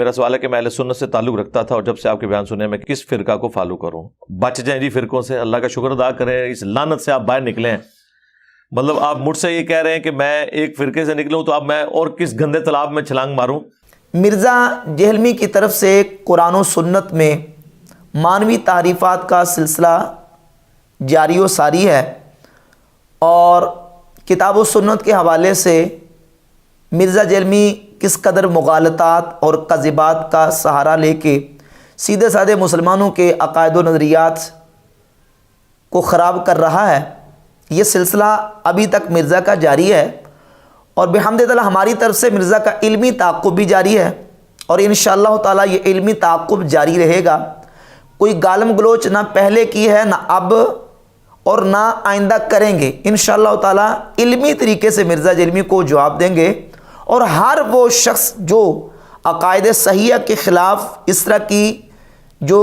میرا سوال ہے کہ میں اہل سنت سے تعلق رکھتا تھا اور جب سے آپ کے بیان سنے میں کس فرقہ کو فالو کروں؟ بچ جائیں جی فرقوں سے، اللہ کا شکر ادا کریں، اس لعنت سے آپ باہر نکلے ہیں۔ مطلب آپ مجھ سے یہ کہہ رہے ہیں کہ میں ایک فرقے سے نکلوں تو اب میں اور کس گندے تالاب میں چھلانگ ماروں؟ مرزا جہلمی کی طرف سے قرآن و سنت میں مانوی تعریفات کا سلسلہ جاری و ساری ہے، اور کتاب و سنت کے حوالے سے مرزا جہلمی کس قدر مغالطات اور کذبات کا سہارا لے کے سیدھے سادھے مسلمانوں کے عقائد و نظریات کو خراب کر رہا ہے، یہ سلسلہ ابھی تک مرزا کا جاری ہے، اور بحمد اللہ ہماری طرف سے مرزا کا علمی تعاقب بھی جاری ہے، اور انشاءاللہ تعالی یہ علمی تعاقب جاری رہے گا۔ کوئی گالم گلوچ نہ پہلے کی ہے، نہ اب، اور نہ آئندہ کریں گے۔ انشاءاللہ تعالی علمی طریقے سے مرزا جہلمی کو جواب دیں گے، اور ہر وہ شخص جو عقائد صحیحہ کے خلاف اس طرح کی جو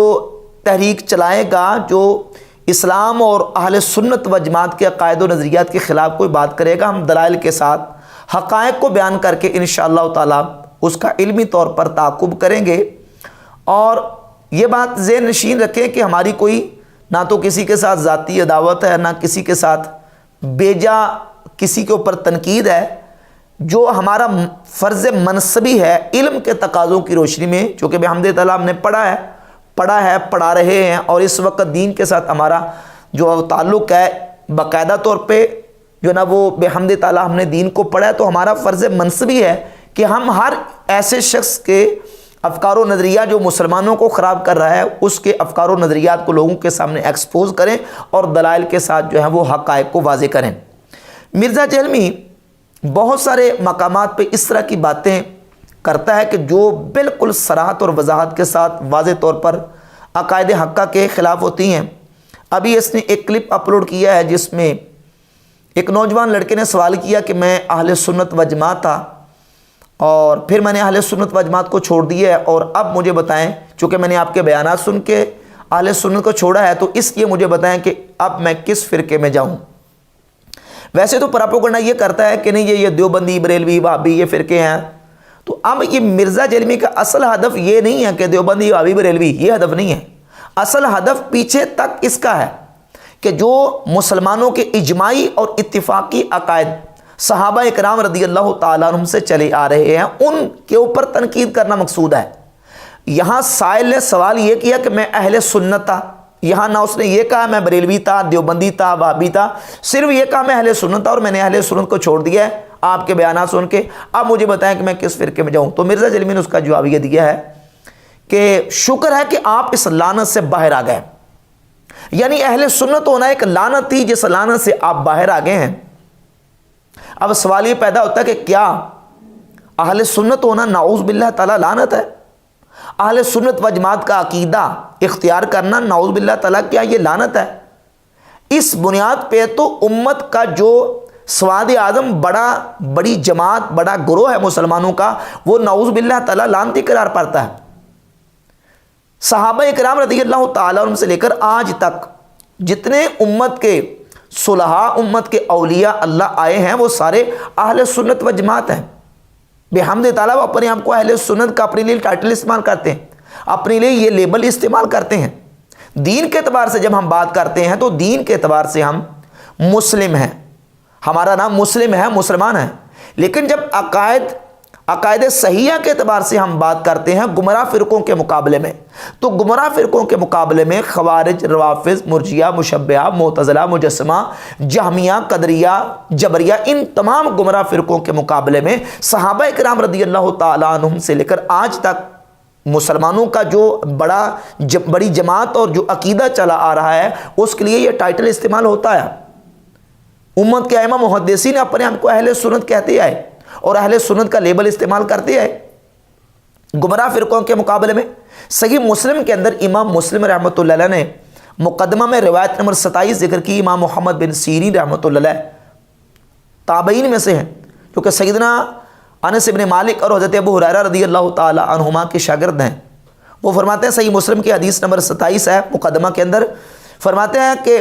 تحریک چلائے گا، جو اسلام اور اہل سنت و جماعت کے عقائد و نظریات کے خلاف کوئی بات کرے گا، ہم دلائل کے ساتھ حقائق کو بیان کر کے انشاءاللہ تعالی اس کا علمی طور پر تعاقب کریں گے۔ اور یہ بات ذہن نشین رکھیں کہ ہماری کوئی نہ تو کسی کے ساتھ ذاتی عداوت ہے، نہ کسی کے ساتھ بیجا کسی کے اوپر تنقید ہے۔ جو ہمارا فرض منصبی ہے علم کے تقاضوں کی روشنی میں، چونکہ بحمد تعالیٰ ہم نے پڑھا رہے ہیں، اور اس وقت دین کے ساتھ ہمارا جو تعلق ہے باقاعدہ طور پہ جو نا وہ بحمد تعالیٰ ہم نے دین کو پڑھا ہے، تو ہمارا فرض منصبی ہے کہ ہم ہر ایسے شخص کے افکار و نظریات جو مسلمانوں کو خراب کر رہا ہے، اس کے افکار و نظریات کو لوگوں کے سامنے ایکسپوز کریں، اور دلائل کے ساتھ جو ہے وہ حقائق کو واضح کریں۔ مرزا جہلمی بہت سارے مقامات پہ اس طرح کی باتیں کرتا ہے کہ جو بالکل صراحت اور وضاحت کے ساتھ واضح طور پر عقائد حقہ کے خلاف ہوتی ہیں۔ ابھی اس نے ایک کلپ اپلوڈ کیا ہے جس میں ایک نوجوان لڑکے نے سوال کیا کہ میں اہل سنت و جماعت تھا، اور پھر میں نے اہل سنت و جماعت کو چھوڑ دیا ہے، اور اب مجھے بتائیں، چونکہ میں نے آپ کے بیانات سن کے اہل سنت کو چھوڑا ہے، تو اس لیے مجھے بتائیں کہ اب میں کس فرقے میں جاؤں۔ ویسے تو پراپوگنڈا یہ کرتا ہے کہ نہیں یہ دیوبندی، بریلوی، وہابی یہ فرقے ہیں، تو اب یہ مرزا جہلمی کا اصل ہدف یہ نہیں ہے کہ دیوبندی، وہابی، بریلوی، یہ ہدف نہیں ہے۔ اصل ہدف پیچھے تک اس کا ہے کہ جو مسلمانوں کے اجماعی اور اتفاقی عقائد صحابہ اکرام رضی اللہ تعالیٰ عنہم سے چلے آ رہے ہیں، ان کے اوپر تنقید کرنا مقصود ہے۔ یہاں سائل نے سوال یہ کیا کہ میں اہل سنت تھا، یہاں نہ اس نے یہ کہا میں بریلوی تھا، دیوبندی تھا، وہابی تھا، صرف یہ کہا میں اہل سنت تھا اور میں نے اہل سنت کو چھوڑ دیا ہے آپ کے بیانات سن کے، اب مجھے بتائیں کہ میں کس فرقے میں جاؤں۔ تو مرزا جہلمی نے اس کا جواب یہ دیا ہے کہ شکر ہے کہ آپ اس لعنت سے باہر آ گئے، یعنی اہل سنت ہونا ایک لعنت تھی جس لعنت سے آپ باہر آ گئے ہیں۔ اب سوال یہ پیدا ہوتا ہے کہ کیا اہل سنت ہونا نعوذ باللہ تعالی لعنت ہے؟ اہل سنت و جماعت کا عقیدہ اختیار کرنا نعوذ باللہ تعالی کیا یہ لعنت ہے؟ اس بنیاد پہ تو امت کا جو سواد اعظم بڑی جماعت، بڑا گروہ ہے مسلمانوں کا، وہ نعوذ باللہ تعالی لعنتی قرار پاتا ہے۔ صحابہ اکرام رضی اللہ تعالیٰ عنہ سے لے کر آج تک جتنے امت کے صلحاء، امت کے اولیاء اللہ آئے ہیں، وہ سارے اہل سنت و جماعت ہیں۔ بحمد تعالیٰ وہ اپنے آپ کو اہل سنت کا اپنے لیے ٹائٹل استعمال کرتے ہیں، اپنے لیے یہ لیبل استعمال کرتے ہیں۔ دین کے اعتبار سے جب ہم بات کرتے ہیں تو دین کے اعتبار سے ہم مسلم ہیں، ہمارا نام مسلم ہے، مسلمان ہیں، لیکن جب عقائد صحیحہ کے اعتبار سے ہم بات کرتے ہیں گمراہ فرقوں کے مقابلے میں، تو گمراہ فرقوں کے مقابلے میں خوارج، روافض، مرجیہ، مشبہہ، معتزلہ، مجسمہ، جہمیہ، قدریہ، جبریہ، ان تمام گمراہ فرقوں کے مقابلے میں صحابہ اکرام رضی اللہ تعالیٰ عنہم سے لے کر آج تک مسلمانوں کا جو بڑی جماعت اور جو عقیدہ چلا آ رہا ہے، اس کے لیے یہ ٹائٹل استعمال ہوتا ہے۔ امت کے ائمہ محدثین اپنے آپ کو اہل سنت کہتے آئے اور اہل سنت کا لیبل استعمال کرتے آئے گمراہ فرقوں کے مقابلے میں۔ صحیح مسلم کے اندر امام مسلم رحمۃ اللہ علیہ نے مقدمہ میں روایت نمبر 27 ذکر کی، امام محمد بن سیرین رحمۃ اللہ علیہ تابعین میں سے ہیں، کیونکہ سیدنا انس بن مالک اور حضرت ابو ہریرہ رضی اللہ تعالی عنہما کے شاگرد ہیں۔ وہ فرماتے ہیں، صحیح مسلم کی حدیث نمبر 27 ہے مقدمہ کے اندر، فرماتے ہیں کہ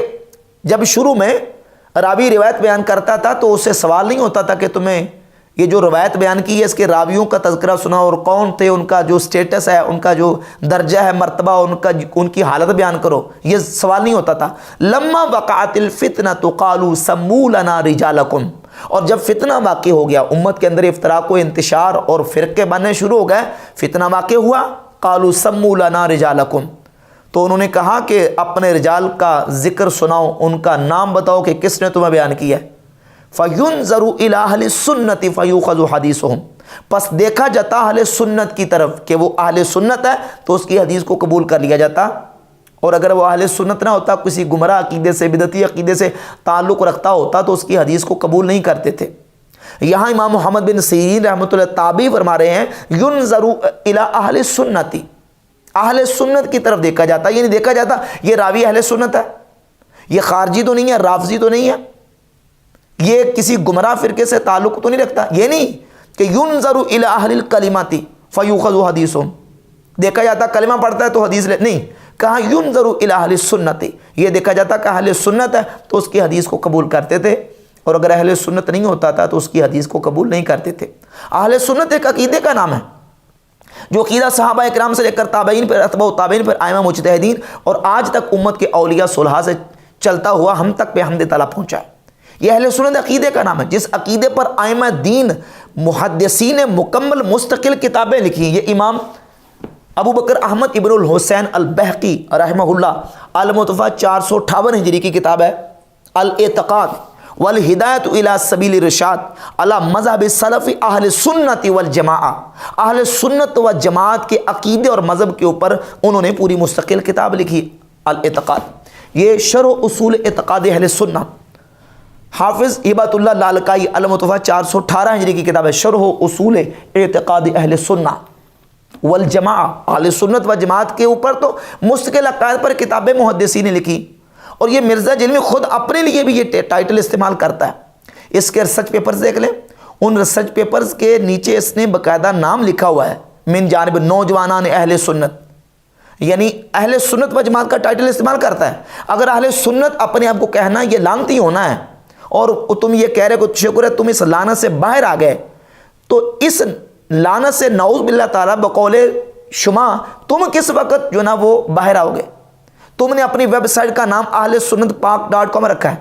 جب شروع میں راوی روایت بیان کرتا تھا تو اس سے سوال نہیں ہوتا تھا کہ تمہیں یہ جو روایت بیان کی ہے اس کے راویوں کا تذکرہ سنا اور کون تھے، ان کا جو سٹیٹس ہے، ان کا جو درجہ ہے، مرتبہ، ان کی حالت بیان کرو، یہ سوال نہیں ہوتا تھا۔ لما وقعت الفتنۃ قالوا سموا لنا رجالکم، اور جب فتنہ واقع ہو گیا، امت کے اندر افتراق و انتشار اور فرقے بننے شروع ہو گئے، فتنہ واقع ہوا، قالوا سموا لنا رجالکم، تو انہوں نے کہا کہ اپنے رجال کا ذکر سناؤ، ان کا نام بتاؤ کہ کس نے تمہیں بیان کیا ہے۔ فَيُنظَرُ إِلَىٰ أَهْلِ السُّنَّةِ فَيُؤْخَذُ حَدِيثُهُمْ، پس دیکھا جاتا اہل سنت کی طرف کہ وہ اہل سنت ہے تو اس کی حدیث کو قبول کر لیا جاتا، اور اگر وہ اہل سنت نہ ہوتا، کسی گمراہ عقیدے سے، بدعتی عقیدے سے تعلق رکھتا ہوتا تو اس کی حدیث کو قبول نہیں کرتے تھے۔ یہاں امام محمد بن سیرین رحمۃ اللہ تابعی فرما رہے ہیں يُنظَرُ إِلَىٰ أَهْلِ السُّنَّةِ، اہل سنت کی طرف دیکھا جاتا، یہ نہیں دیکھا جاتا یہ راوی اہل سنت ہے، یہ خارجی تو نہیں ہے، رافضی تو نہیں ہے، یہ کسی گمراہ فرقے سے تعلق تو نہیں رکھتا، یہ نہیں کہ يُنظَرُ إِلَىٰ أَهْلِ الْكَلِمَاتِ فَيُؤْخَذُ حَدِيثُهُمْ، دیکھا جاتا کلمہ پڑھتا ہے تو حدیث نہیں، کہا يُنظَرُ إِلَىٰ أَهْلِ السُّنَّةِ، یہ دیکھا جاتا کہ اہل سنت ہے تو اس کی حدیث کو قبول کرتے تھے، اور اگر اہل سنت نہیں ہوتا تھا تو اس کی حدیث کو قبول نہیں کرتے تھے۔ اہل سنت ایک عقیدے کا نام ہے، جو عقیدہ صحابہ اکرام سے لے کر تابعین پر، اتباع تابعین پر، ائمہ مجتہدین اور آج تک امت کے اولیاء صلحاء سے چلتا ہوا ہم تک بحمد تعالیٰ پہنچا ہے۔ یہ اہل سنت عقیدے کا نام ہے، جس عقیدے پر ائمہ دین محدثین نے مکمل مستقل کتابیں لکھی ہیں۔ یہ امام ابو بکر احمد ابن الحسین البہقی رحمہ اللہ، المتوفیٰ 458 ہجری کی کتاب ہے الاعتقاد والہدایۃ الی سبیل الرشاد علی مذہب سلف اہل سنت والجماعہ، اہل سنت و جماعت کے عقیدے اور مذہب کے اوپر انہوں نے پوری مستقل کتاب لکھی الاعتقاد۔ یہ شرح اصول اعتقاد اہل سنت، حافظ ہبۃ اللہ لالکائی المتوفیٰ 418 ہجری کی کتاب ہے شرح اصول اعتقاد اہل سنت والجماعہ، اہل سنت و جماعت کے اوپر تو مستقل عقائد پر کتابیں محدثین نے لکھی، اور یہ مرزا جلمی خود اپنے لیے بھی یہ ٹائٹل استعمال کرتا ہے۔ اس کے ریسرچ پیپرز دیکھ لیں، ان ریسرچ پیپرز کے نیچے اس نے باقاعدہ نام لکھا ہوا ہے من جانب نوجوانان اہل سنت، یعنی اہل سنت و جماعت کا ٹائٹل استعمال کرتا ہے۔ اگر اہل سنت اپنے آپ کو کہنا یہ لعنتی ہونا ہے، اور تم یہ کہہ رہے کہ شکر ہے تم اس لعنت سے باہر آ گئے، تو اس لعنت سے نعوذ باللہ تعالیٰ بقول شما تم کس وقت جو نا وہ باہر آؤ گے؟ تم نے اپنی ویب سائٹ کا نام اہل سنت پاک.com رکھا ہے،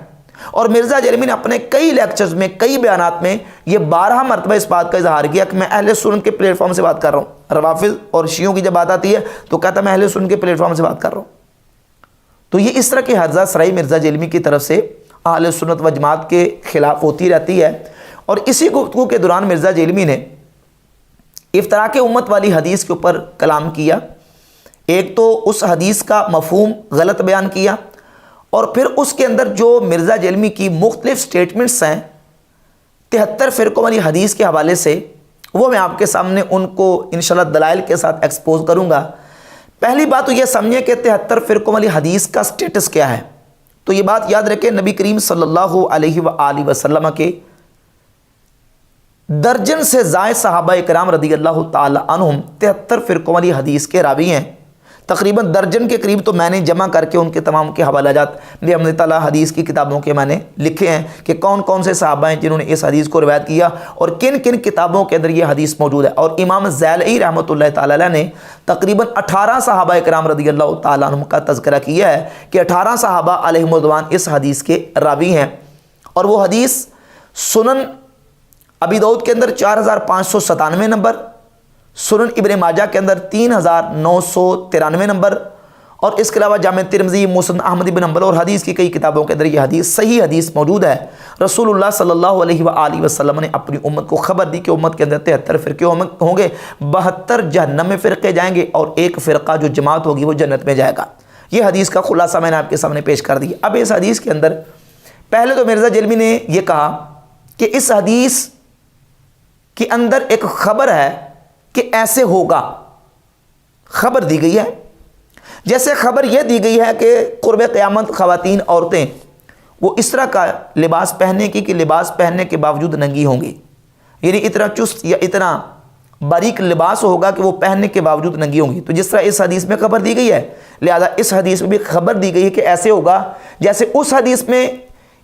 اور مرزا جرمی نے اپنے کئی لیکچرز میں، کئی بیانات میں یہ 12 مرتبہ اس بات کا اظہار کیا کہ میں اہل سنت کے پلیٹ فارم سے بات کر رہا ہوں۔ روافض اور شیعوں کی جب بات آتی ہے تو کہتا ہے میں اہل سنت کے پلیٹ فارم سے بات کر رہا ہوں۔ تو یہ اس طرح کی حرزہ سرائی مرزا جلمی کی طرف سے اہل سنت و جماعت کے خلاف ہوتی رہتی ہے، اور اسی گفتگو کے دوران مرزا جلمی نے افتراق امت والی حدیث کے اوپر کلام کیا۔ ایک تو اس حدیث کا مفہوم غلط بیان کیا، اور پھر اس کے اندر جو مرزا جلمی کی مختلف سٹیٹمنٹس ہیں 73 فرقوں والی حدیث کے حوالے سے، وہ میں آپ کے سامنے ان کو انشاءاللہ دلائل کے ساتھ ایکسپوز کروں گا۔ پہلی بات تو یہ سمجھیں کہ 73 فرقوں والی حدیث کا سٹیٹس کیا ہے۔ تو یہ بات یاد رکھیں، نبی کریم صلی اللہ علیہ وآلہ وسلم کے درجن سے زائد صحابہ کرام رضی اللہ تعالی عنہم 73 فرقوں والی حدیث کے راوی ہیں۔ تقریباً درجن کے قریب تو میں نے جمع کر کے ان کے تمام کے حوالہ جات بحمد تعالیٰ حدیث کی کتابوں کے میں نے لکھے ہیں کہ کون کون سے صحابہ ہیں جنہوں نے اس حدیث کو روایت کیا، اور کن کن کتابوں کے اندر یہ حدیث موجود ہے۔ اور امام زیلعی رحمۃ اللہ تعالی علیہ نے تقریباً 18 صحابہ کرام رضی اللہ تعالیٰ عنہم کا تذکرہ کیا ہے کہ 18 صحابہ علیہم رضوان اس حدیث کے راوی ہیں، اور وہ حدیث سنن ابی داؤد کے اندر 4597 نمبر، سنن ابن ماجہ کے اندر 3993 نمبر، اور اس کے علاوہ جامع ترمذی، مسند احمد بن حنبل اور حدیث کی کئی کتابوں کے اندر یہ حدیث صحیح حدیث موجود ہے۔ رسول اللہ صلی اللہ علیہ وآلہ وسلم نے اپنی امت کو خبر دی کہ امت کے اندر 73 فرقے ہوں گے، 72 جہنم میں فرقے جائیں گے، اور ایک فرقہ جو جماعت ہوگی وہ جنت میں جائے گا۔ یہ حدیث کا خلاصہ میں نے آپ کے سامنے پیش کر دیا۔ اب اس حدیث کے اندر پہلے تو مرزا جلمی نے یہ کہا کہ اس حدیث کے اندر ایک خبر ہے کہ ایسے ہوگا، خبر دی گئی ہے، جیسے خبر یہ دی گئی ہے کہ قرب قیامت خواتین عورتیں وہ اس طرح کا لباس پہننے کی کہ لباس پہننے کے باوجود ننگی ہوں گی، یعنی اتنا چست یا اتنا باریک لباس ہوگا کہ وہ پہننے کے باوجود ننگی ہوں گی۔ تو جس طرح اس حدیث میں خبر دی گئی ہے، لہذا اس حدیث میں بھی خبر دی گئی ہے کہ ایسے ہوگا، جیسے اس حدیث میں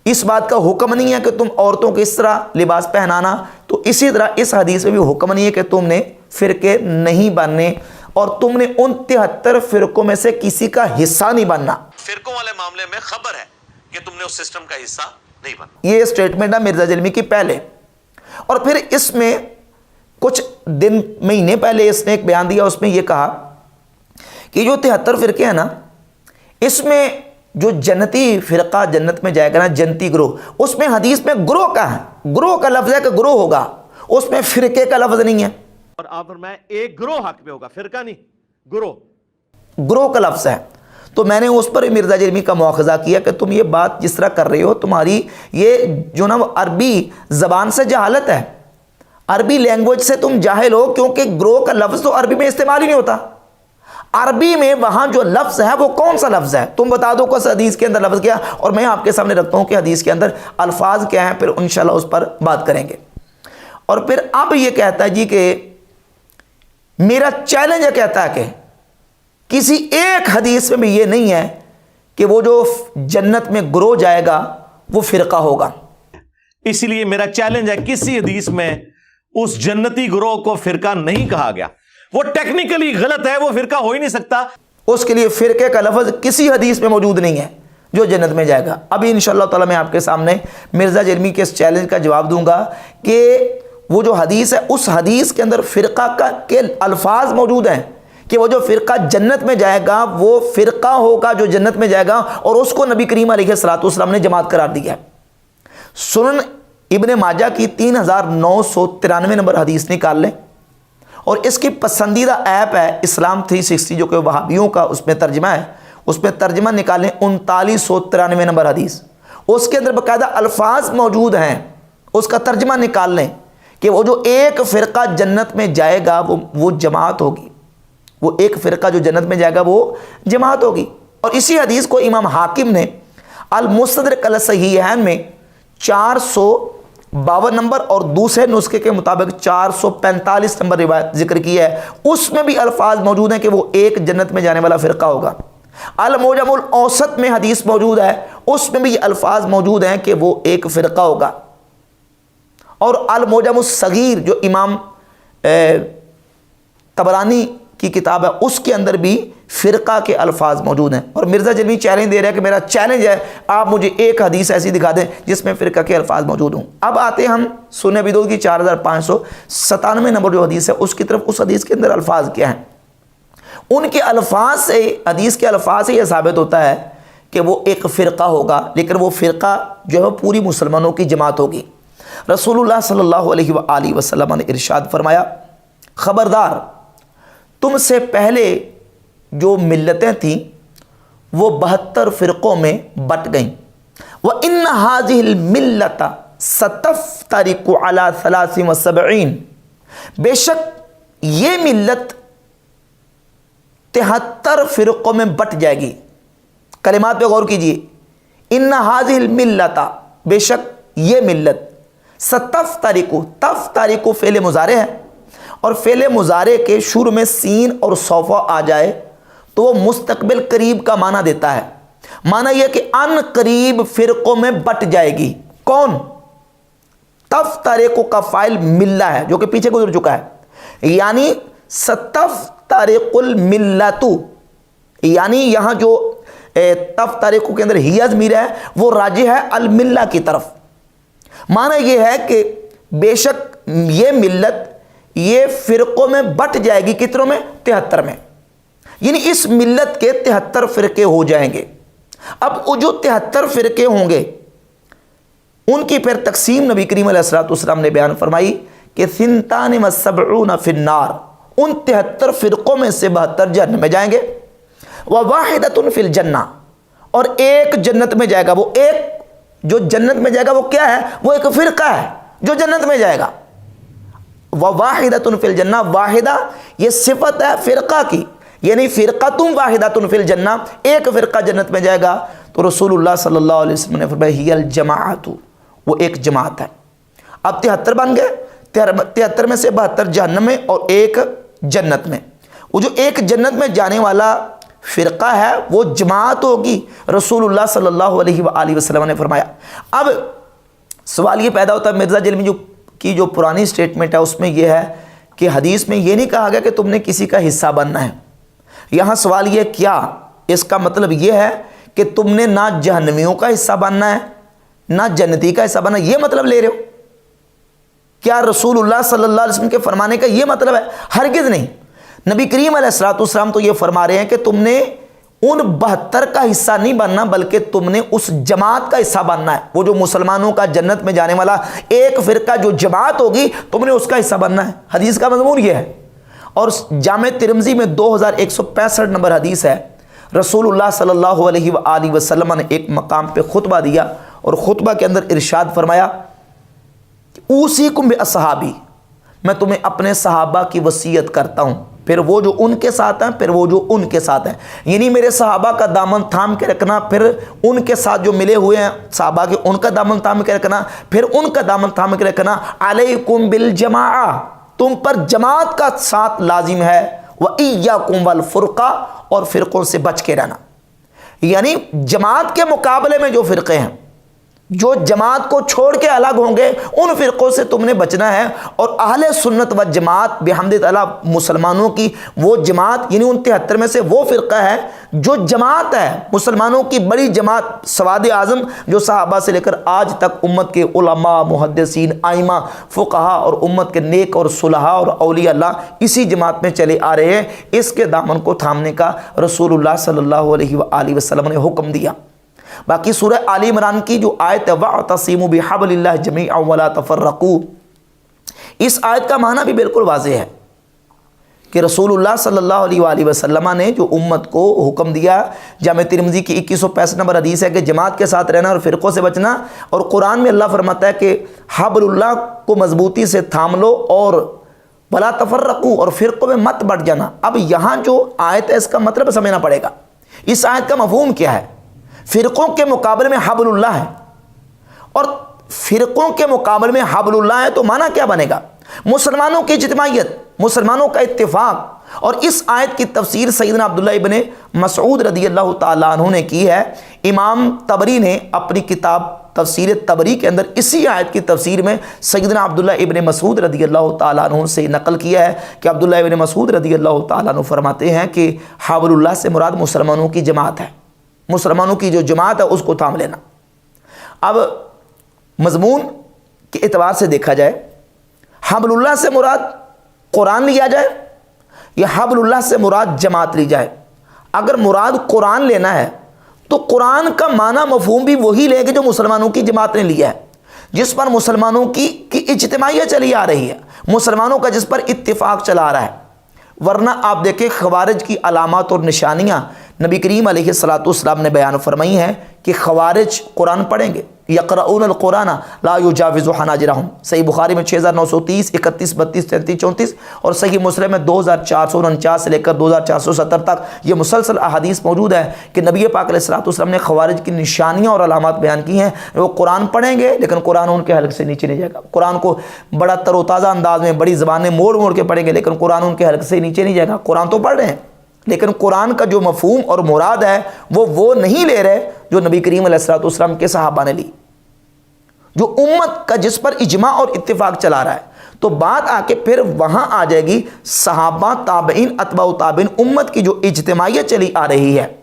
اس بات کا حکم نہیں ہے کہ تم عورتوں کو اس طرح لباس پہنانا، تو اسی طرح اس حدیث میں بھی حکم نہیں ہے کہ تم نے فرقے نہیں بننے اور تم نے ان 73 فرقوں میں سے کسی کا حصہ نہیں بننا. فرقوں والے معاملے میں خبر ہے کہ تم نے اس سسٹم کا حصہ نہیں بننا. یہ اسٹیٹمنٹ ہے مرزا جلمی کی پہلے. اور پھر اس میں کچھ دن مہینے پہلے اس نے ایک بیان دیا, اس میں یہ کہا کہ جو 73 فرقے ہیں نا, اس میں جو جنتی فرقہ جنت میں جائے گا نا, جنتی گروہ, اس میں حدیث میں گروہ کا ہے, گروہ کا لفظ ہے کہ گروہ ہوگا, اس میں فرقے کا لفظ نہیں ہے. اور آپ فرمائیں ایک گروہ حق میں ہوگا, فرقہ نہیں, گروہ, گروہ کا لفظ ہے. تو میں نے اس پر مرزا جرمی کا مواخذہ کیا کہ تم یہ بات جس طرح کر رہے ہو, تمہاری یہ جو نا وہ عربی زبان سے جہالت ہے, عربی لینگویج سے تم جاہل ہو, کیونکہ گروہ کا لفظ تو عربی میں استعمال ہی نہیں ہوتا. عربی میں وہاں جو لفظ ہے وہ کون سا لفظ ہے, تم بتا دو کس حدیث کے اندر لفظ کیا, اور میں آپ کے سامنے رکھتا ہوں کہ حدیث کے اندر الفاظ کیا ہیں, پھر انشاءاللہ اس پر بات کریں گے. اور پھر اب یہ کہتا ہے جی کہ میرا چیلنج ہے, کہتا ہے کہ کسی ایک حدیث میں بھی یہ نہیں ہے کہ وہ جو جنت میں گروہ جائے گا وہ فرقہ ہوگا. اس لیے میرا چیلنج ہے, کسی حدیث میں اس جنتی گروہ کو فرقہ نہیں کہا گیا, وہ ٹیکنیکلی غلط ہے, وہ فرقہ ہو ہی نہیں سکتا. اس کے لیے فرقے کا لفظ کسی حدیث میں موجود نہیں ہے جو جنت میں جائے گا. ابھی انشاءاللہ تعالی میں آپ کے سامنے مرزا جرمی کے اس چیلنج کا جواب دوں گا کہ وہ جو حدیث ہے اس حدیث کے اندر فرقہ کے الفاظ موجود ہیں کہ وہ جو فرقہ جنت میں جائے گا وہ فرقہ ہوگا جو جنت میں جائے گا, اور اس کو نبی کریم علیہ الصلوۃ والسلام نے جماعت قرار دیا ہے. سنن ابن ماجہ کی 3993 نمبر حدیث نکال لیں, اور اس کی پسندیدہ ایپ ہے اسلام 360 جو کہ وہابیوں کا اس میں ترجمہ ہے, اس میں ترجمہ نکالیں 3993 نمبر حدیث, اس کے اندر باقاعدہ الفاظ موجود ہیں, اس کا ترجمہ نکال لیں کہ وہ جو ایک فرقہ جنت میں جائے گا وہ جماعت ہوگی, وہ ایک فرقہ جو جنت میں جائے گا وہ جماعت ہوگی. اور اسی حدیث کو امام حاکم نے المستدرک علی الصحیحین میں 452 نمبر اور دوسرے نسخے کے مطابق 445 نمبر روایت ذکر کی ہے, اس میں بھی الفاظ موجود ہیں کہ وہ ایک جنت میں جانے والا فرقہ ہوگا. المعجم الاوسط میں حدیث موجود ہے, اس میں بھی یہ الفاظ موجود ہیں کہ وہ ایک فرقہ ہوگا. اور المعجم الصغیر جو امام طبرانی کی کتاب ہے اس کے اندر بھی فرقہ کے الفاظ موجود ہیں. اور مرزا جلمی چیلنج دے رہا ہے کہ میرا چیلنج ہے آپ مجھے ایک حدیث ایسی دکھا دیں جس میں فرقہ کے الفاظ موجود ہوں. اب آتے ہیں ہم سنن ابی داؤد کی 4597 نمبر جو حدیث ہے اس کی طرف. اس حدیث کے اندر الفاظ کیا ہیں, ان کے الفاظ سے, حدیث کے الفاظ سے یہ ثابت ہوتا ہے کہ وہ ایک فرقہ ہوگا, لیکن وہ فرقہ جو ہے پوری مسلمانوں کی جماعت ہوگی. رسول اللہ صلی اللہ علیہ وآلہ وسلم نے ارشاد فرمایا, خبردار تم سے پہلے جو ملتیں تھیں وہ 72 فرقوں میں بٹ گئیں. وَإِنَّ هَذِهِ الْمِلَّةَ سَتَفْتَرِقُ عَلَى 73, بے شک یہ ملت 73 فرقوں میں بٹ جائے گی. کلمات پہ غور کیجئے, إِنَّ هَذِهِ الْمِلَّةَ, بے شک یہ ملت, ستفترق, تفترق فعل مضارع ہے, اور فعل مضارع کے شروع میں سین اور صوفہ آ جائے تو وہ مستقبل قریب کا معنی دیتا ہے. معنی یہ کہ ان قریب فرقوں میں بٹ جائے گی. کون؟ تفترق کا فاعل ملہ ہے جو کہ پیچھے گزر چکا ہے, یعنی ستفترق الملۃ, یعنی یہاں جو تفترق کے اندر ہی ضمیر ہے وہ راجع ہے الملہ کی طرف. معنی یہ ہے کہ بے شک یہ ملت یہ فرقوں میں بٹ جائے گی. کتنوں میں؟ 73 میں, یعنی اس ملت کے 73 فرقے ہو جائیں گے. اب وہ جو 73 فرقے ہوں گے ان کی پھر تقسیم نبی کریم علیہ الصلوۃ والسلام نے بیان فرمائی کہ 72 فی النار, ان 73 فرقوں میں سے 72 جہنم میں جائیں گے. وواحدۃ فی الجنہ, اور ایک جنت میں جائے گا. وہ ایک جو جنت میں جائے گا وہ کیا ہے؟ وہ ایک فرقہ ہے جو جنت میں جائے گا. وواحدۃ فی الجنہ, واحدہ یہ صفت ہے فرقہ کی, یعنی فرقۃ واحدۃ فی الجنہ, ایک فرقہ جنت میں جائے گا. تو رسول اللہ صلی اللہ علیہ وسلم نے فرمایا ہی الجماعۃ, وہ ایک جماعت ہے. اب 73 بن گئے, 73 میں سے 72 جہنم میں اور ایک جنت میں. وہ جو ایک جنت میں جانے والا فرقہ ہے وہ جماعت ہوگی, رسول اللہ صلی اللہ علیہ وآلہ وسلم نے فرمایا. اب سوال یہ پیدا ہوتا ہے مرزا جلمی جو کی جو پرانی سٹیٹمنٹ ہے اس میں یہ ہے کہ حدیث میں یہ نہیں کہا گیا کہ تم نے کسی کا حصہ بننا ہے. یہاں سوال یہ کیا، اس کا مطلب یہ ہے کہ تم نے نہ جہنمیوں کا حصہ بننا ہے نہ جنتی کا حصہ بننا ہے، یہ مطلب لے رہے ہو؟ کیا رسول اللہ صلی اللہ علیہ وسلم کے فرمانے کا یہ مطلب ہے؟ ہرگز نہیں. نبی کریم علیہ الصلوۃ والسلام تو یہ فرما رہے ہیں کہ تم نے ان 72 کا حصہ نہیں بننا، بلکہ تم نے اس جماعت کا حصہ بننا ہے. وہ جو مسلمانوں کا جنت میں جانے والا ایک فرقہ جو جماعت ہوگی، تم نے اس کا حصہ بننا ہے. حدیث کا مضمون یہ ہے. اور جامع ترمذی میں 2165 نمبر حدیث ہے. رسول اللہ صلی اللہ علیہ وآلہ وسلم نے ایک مقام پہ خطبہ دیا اور خطبہ کے اندر ارشاد فرمایا، اوصیکم باصحابی، میں تمہیں اپنے صحابہ کی وصیت کرتا ہوں، پھر وہ جو ان کے ساتھ ہیں، پھر وہ جو ان کے ساتھ ہیں. یعنی میرے صحابہ کا دامن تھام کے رکھنا، پھر ان کے ساتھ جو ملے ہوئے ہیں صحابہ کے ان کا دامن تھام کے رکھنا، پھر ان کا دامن تھام کے رکھنا. علیکم بالجماعہ، تم پر جماعت کا ساتھ لازم ہے. وَإِيَّاكُمْ وَالْفُرْقَةَ، اور فرقوں سے بچ کے رہنا. یعنی جماعت کے مقابلے میں جو فرقے ہیں، جو جماعت کو چھوڑ کے الگ ہوں گے، ان فرقوں سے تم نے بچنا ہے. اور اہل سنت و جماعت بحمد تعالیٰ مسلمانوں کی وہ جماعت، یعنی ان 73 میں سے وہ فرقہ ہے جو جماعت ہے، مسلمانوں کی بڑی جماعت، سواد اعظم، جو صحابہ سے لے کر آج تک امت کے علماء، محدثین، ائمہ، فقہا اور امت کے نیک اور صلحاء اور اولیاء اللہ اسی جماعت میں چلے آ رہے ہیں. اس کے دامن کو تھامنے کا رسول اللہ صلی اللہ علیہ وآلہ وسلم نے حکم دیا. باقی سورہ آل عمران کی جو آیت ہے وَاعْتَصِمُوا بِحَبْلِ اللَّهِ جَمِيعًا وَلَا تَفَرَّقُوا، اس آیت کا معنی بھی بالکل واضح ہے کہ رسول اللہ صلی اللہ علیہ وآلہ وسلم نے جو امت کو حکم دیا. جامع ترمذی کی 2165 نمبر حدیث ہے کہ جماعت کے ساتھ رہنا اور فرقوں سے بچنا. اور قرآن میں اللہ فرماتا ہے کہ حبل اللہ کو مضبوطی سے تھام لو اور وَلَا تَفَرَّقُوا، اور فرقوں میں مت بٹ جانا. اب یہاں جو آیت ہے اس کا مطلب سمجھنا پڑے گا. اس آیت کا مفہوم کیا ہے؟ فرقوں کے مقابلے میں حبل اللہ ہے، اور فرقوں کے مقابلے میں حبل اللہ ہے تو معنی کیا بنے گا؟ مسلمانوں کی اجتماعیت، مسلمانوں کا اتفاق. اور اس آیت کی تفسیر سیدنا عبداللہ ابن مسعود رضی اللہ تعالیٰ عنہ نے کی ہے. امام طبری نے اپنی کتاب تفسیر طبری کے اندر اسی آیت کی تفسیر میں سیدنا عبداللہ ابن مسعود رضی اللہ تعالیٰ عنہ سے نقل کیا ہے کہ عبداللہ ابن مسعود رضی اللہ تعالیٰ عنہ فرماتے ہیں کہ حبل اللہ سے مراد مسلمانوں کی جماعت ہے، مسلمانوں کی جو جماعت ہے اس کو تھام لینا. اب مضمون کے اعتبار سے دیکھا جائے، حبل اللہ سے مراد قرآن لیا جائے یا حبل اللہ سے مراد جماعت لی جائے؟ اگر مراد قرآن لینا ہے تو قرآن کا معنی مفہوم بھی وہی لے گے جو مسلمانوں کی جماعت نے لیا ہے، جس پر مسلمانوں کی اجتماعیت چلی آ رہی ہے، مسلمانوں کا جس پر اتفاق چلا آ رہا ہے. ورنہ آپ دیکھیں خوارج کی علامات اور نشانیاں نبی کریم علیہ الصلوۃ والسلام نے بیان فرمائی ہیں کہ خوارج قرآن پڑھیں گے، یقرؤون القرآن لا یجاوز حناجرہم، صحیح بخاری میں 6930، 31، 32، 33، 34، اور صحیح مسلم میں 2449 سے لے کر 2470 تک یہ مسلسل احادیث موجود ہے کہ نبی پاک علیہ الصلوۃ والسلام نے خوارج کی نشانیاں اور علامات بیان کی ہیں. وہ قرآن پڑھیں گے لیکن قرآن ان کے حلق سے نیچے نہیں جائے گا. قرآن کو بڑا تر و تازہ انداز میں بڑی زبان میں موڑ موڑ کے پڑھیں گے لیکن قرآن ان کے حلق سے نیچے نہیں جائے گا. قرآن تو پڑھ رہے ہیں لیکن قرآن کا جو مفہوم اور مراد ہے وہ نہیں لے رہے جو نبی کریم علیہ الصلوۃ والسلام کے صحابہ نے لی، جو امت کا جس پر اجماع اور اتفاق چلا رہا ہے. تو بات آ کے پھر وہاں آ جائے گی صحابہ، تابعین، اتباع تابعین، امت کی جو اجتماعیت چلی آ رہی ہے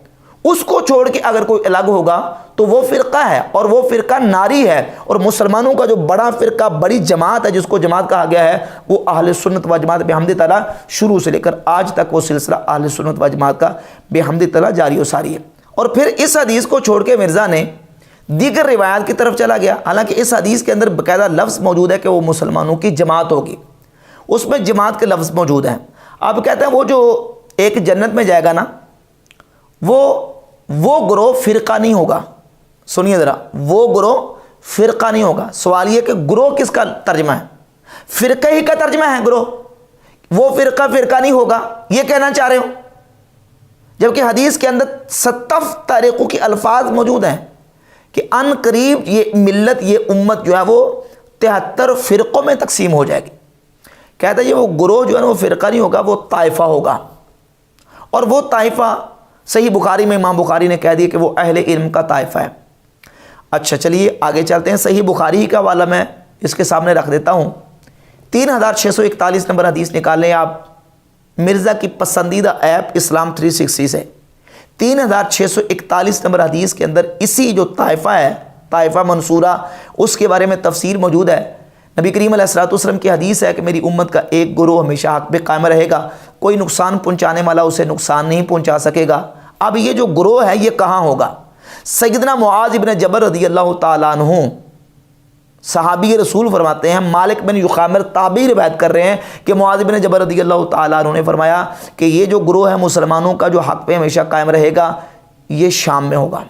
اس کو چھوڑ کے اگر کوئی الگ ہوگا تو وہ فرقہ ہے، اور وہ فرقہ ناری ہے. اور مسلمانوں کا جو بڑا فرقہ، بڑی جماعت ہے جس کو جماعت کہا گیا ہے، وہ اہل سنت و جماعت بحمد تعالیٰ شروع سے لے کر آج تک وہ سلسلہ اہل سنت و جماعت کا بحمد تعالیٰ جاری و ساری ہے. اور پھر اس حدیث کو چھوڑ کے مرزا نے دیگر روایات کی طرف چلا گیا، حالانکہ اس حدیث کے اندر باقاعدہ لفظ موجود ہے کہ وہ مسلمانوں کی جماعت ہوگی، اس میں جماعت کے لفظ موجود ہیں. اب کہتے ہیں وہ جو ایک جنت میں جائے گا نا، وہ گروہ فرقہ نہیں ہوگا. سنیے ذرا، وہ گروہ فرقہ نہیں ہوگا. سوال یہ کہ گروہ کس کا ترجمہ ہے؟ فرقہ ہی کا ترجمہ ہے گروہ. وہ فرقہ نہیں ہوگا یہ کہنا چاہ رہے ہو، جبکہ حدیث کے اندر 70 طریقوں کی الفاظ موجود ہیں کہ ان قریب یہ ملت، یہ امت جو ہے وہ 73 فرقوں میں تقسیم ہو جائے گی. کہتا ہے یہ وہ گروہ جو ہے نا وہ فرقہ نہیں ہوگا، وہ طائفہ ہوگا. اور وہ طائفہ صحیح بخاری میں امام بخاری نے کہہ دیا کہ وہ اہل علم کا طائفہ ہے. اچھا چلیے آگے چلتے ہیں. صحیح بخاری کا حوالہ میں اس کے سامنے رکھ دیتا ہوں. 3641 نمبر حدیث نکالیں آپ مرزا کی پسندیدہ ایپ اسلام 360 سے. 3641 نمبر حدیث کے اندر اسی جو طائفہ ہے، طائفہ منصورہ، اس کے بارے میں تفسیر موجود ہے. نبی کریم علیہ الصلوۃ والسلام کی حدیث ہے کہ میری امت کا ایک گروہ ہمیشہ حق پہ قائم رہے گا، کوئی نقصان پہنچانے والا اسے نقصان نہیں پہنچا سکے گا. اب یہ جو گروہ ہے یہ کہاں ہوگا؟ سیدنا معاذ بن جبل رضی اللہ تعالیٰ عنہ صحابی رسول فرماتے ہیں، مالک بن یخامر تابعی روایت کر رہے ہیں کہ معاذ بن جبل رضی اللہ تعالیٰ عنہ نے فرمایا کہ یہ جو گروہ ہے مسلمانوں کا جو حق پہ ہمیشہ قائم رہے گا، یہ شام میں ہوگا.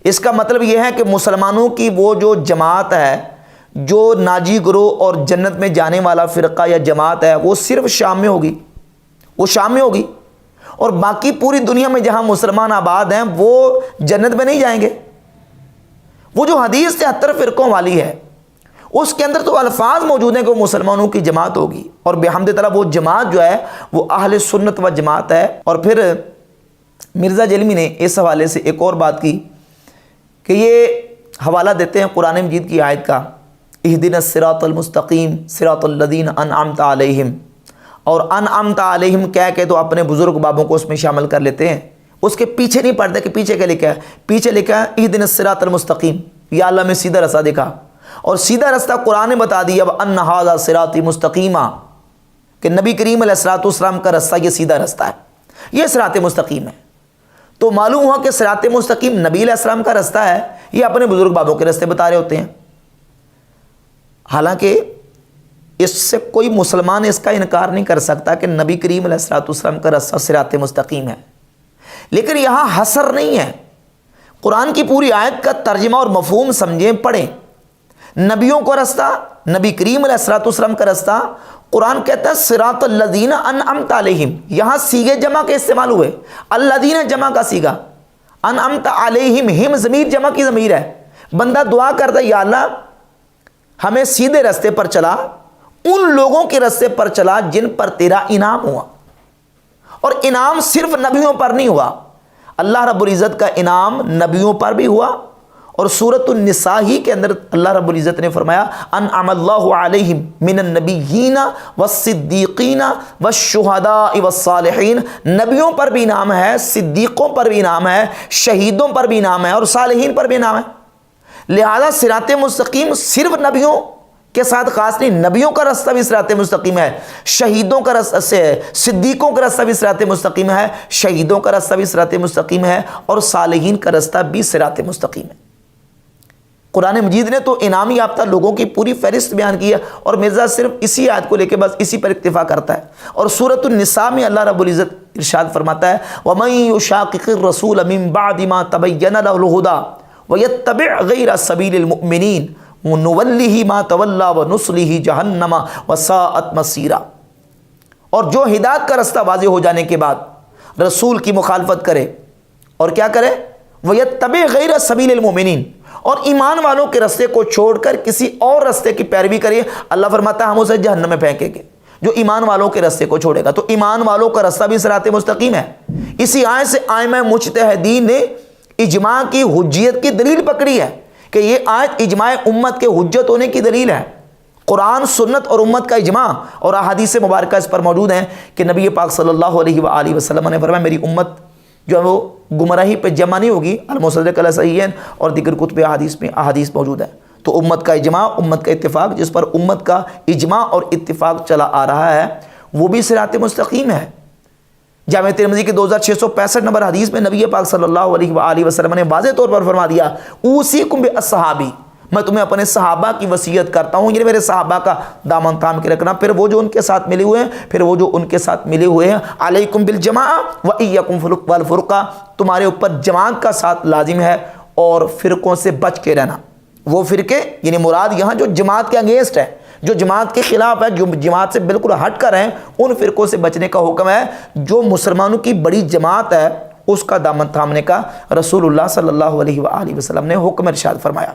اس کا مطلب یہ ہے کہ مسلمانوں کی وہ جو جماعت ہے، جو ناجی گروہ اور جنت میں جانے والا فرقہ یا جماعت ہے، وہ صرف شام میں ہوگی، وہ شام میں ہوگی. اور باقی پوری دنیا میں جہاں مسلمان آباد ہیں وہ جنت میں نہیں جائیں گے. وہ جو حدیث 73 فرقوں والی ہے اس کے اندر تو الفاظ موجود ہیں کہ وہ مسلمانوں کی جماعت ہوگی، اور بحمد تعالیٰ وہ جماعت جو ہے وہ اہل سنت و جماعت ہے. اور پھر مرزا جہلمی نے اس حوالے سے ایک اور بات کی کہ یہ حوالہ دیتے ہیں قرآن مجید کی آیت کا، اہدنا الصراط المستقیم صراط الذین انعمت علیہم، اور انعمت علیہم کہہ کے تو اپنے بزرگ بابوں کو اس میں شامل کر لیتے ہیں. اس کے پیچھے نہیں پڑھتے کہ پیچھے کیا لکھا ہے، پیچھے لکھا ہے اہدنا الصراط المستقیم، یا اللہ میں سیدھا رستہ دکھا. اور سیدھا رستہ قرآن نے بتا دیا وَأَنَّ هَذَا صِرَاطِي مُسْتَقِيمًا، کہ نبی کریم علیہ الصلوۃ والسلام کا رستہ یہ سیدھا رستہ ہے، یہ صراط مستقیم ہے. تو معلوم ہوا کہ صراط مستقیم نبی علیہ السلام کا رستہ ہے، یہ اپنے بزرگ بابوں کے رستے بتا رہے ہوتے ہیں. حالانکہ اس سے کوئی مسلمان اس کا انکار نہیں کر سکتا کہ نبی کریم علیہ الصلوۃ والسلام کا رستہ صراط مستقیم ہے. لیکن یہاں حصر نہیں ہے، قرآن کی پوری آیت کا ترجمہ اور مفہوم سمجھیں، پڑھیں. نبیوں کا رستہ، نبی کریم علیہ الصلوۃ والسلام کا رستہ، قرآن کہتا ہے صراط الذین انعمت علیہم. یہاں سیغے جمع کے استعمال ہوئے، الذین جمع کا سیغہ، انعمت علیہم ہم ضمیر جمع کی ضمیر ہے. بندہ دعا کرتا ہے یا اللہ ہمیں سیدھے رستے پر چلا، ان لوگوں کے رستے پر چلا جن پر تیرا انعام ہوا. اور انعام صرف نبیوں پر نہیں ہوا، اللہ رب العزت کا انعام نبیوں پر بھی ہوا. اور سورۃ النساء ہی کے اندر اللہ رب العزت نے فرمایا انعم اللہ علیہم من النبیین والصدیقین والشہداء والصالحین. نبیوں پر بھی انعام ہے، صدیقوں پر بھی انعام ہے، شہیدوں پر بھی انعام ہے، اور صالحین پر بھی انعام ہے. لہذا صراط مستقیم صرف نبیوں کے ساتھ خاص نہیں، نبیوں کا رستہ بھی صراط مستقیم ہے، شہیدوں کا رستہ سے صدیقوں کا رستہ بھی صراط مستقیم ہے، شہیدوں کا رستہ بھی صراط مستقیم ہے، اور صالحین کا رستہ بھی صراط مستقیم ہے. قرآن مجید نے تو انعام یافتہ لوگوں کی پوری فہرست بیان کی ہے، اور مرزا صرف اسی آیت کو لے کے بس اسی پر اکتفا کرتا ہے. اور سورۃ النساء میں اللہ رب العزت ارشاد فرماتا ہے وَمَن يُشَاقِقِ الرَّسُولَ مِن بَعْدِ مَا تَبَيَّنَ لَهُ الْهُدَىٰ وَيَتَّبِعْ غَيْرَ سَبِيلِ الْمُؤْمِنِينَ نُوَلِّهِ مَا تَوَلَّىٰ وَنُصْلِهِ جَهَنَّمَ وَسَاءَتْ مَصِيرًا. اور جو ہدایت کا رستہ واضح ہو جانے کے بعد رسول کی مخالفت کرے اور کیا کرے، وَيَتَّبِعْ غَيْرَ سَبِيلِ الْمُؤْمِنِينَ، اور ایمان والوں کے رستے کو چھوڑ کر کسی اور رستے کی پیروی کریے، اللہ فرماتا ہے ہم اسے جہنم میں پھینکیں گے جو ایمان والوں کے رستے کو چھوڑے گا. تو ایمان والوں کا رستہ بھی صراط مستقیم ہے. اسی آیت سے ائمہ مجتہدین نے اجماع کی حجیت کی دلیل پکڑی ہے کہ یہ آیت اجماع امت کے حجت ہونے کی دلیل ہے. قرآن، سنت اور امت کا اجماع اور احادیث مبارکہ اس پر موجود ہیں کہ نبی پاک صلی اللہ علیہ وآلہ وسلم نے فرمایا میری امت جو ہے وہ گمراہی پہ جمع نہیں ہوگی. المصدق علی صحیحین اور دیگر کتب احادیث میں احادیث موجود ہے. تو امت کا اجماع، امت کا اتفاق، جس پر امت کا اجماع اور اتفاق چلا آ رہا ہے وہ بھی صراط مستقیم ہے. جامع ترمذی کے 2665 نمبر حدیث میں نبی پاک صلی اللہ علیہ وآلہ وسلم نے واضح طور پر فرما دیا اوصیکم باصحابی، میں تمہیں اپنے صحابہ کی وصیت کرتا ہوں، یعنی میرے صحابہ کا دامن تھام کے رکھنا، پھر وہ جو ان کے ساتھ ملے ہوئے ہیں، پھر وہ جو ان کے ساتھ ملے ہوئے ہیں. علیکم بالجماعہ وایاکم والفرقہ، تمہارے اوپر جماعت کا ساتھ لازم ہے اور فرقوں سے بچ کے رہنا. وہ فرقے یعنی مراد یہاں جو جماعت کے انگیسٹ ہے، جو جماعت کے خلاف ہے، جو جماعت سے بالکل ہٹ کر ہیں، ان فرقوں سے بچنے کا حکم ہے. جو مسلمانوں کی بڑی جماعت ہے اس کا دامن تھامنے کا رسول اللہ صلی اللہ علیہ وآلہ وسلم نے حکم ارشاد فرمایا.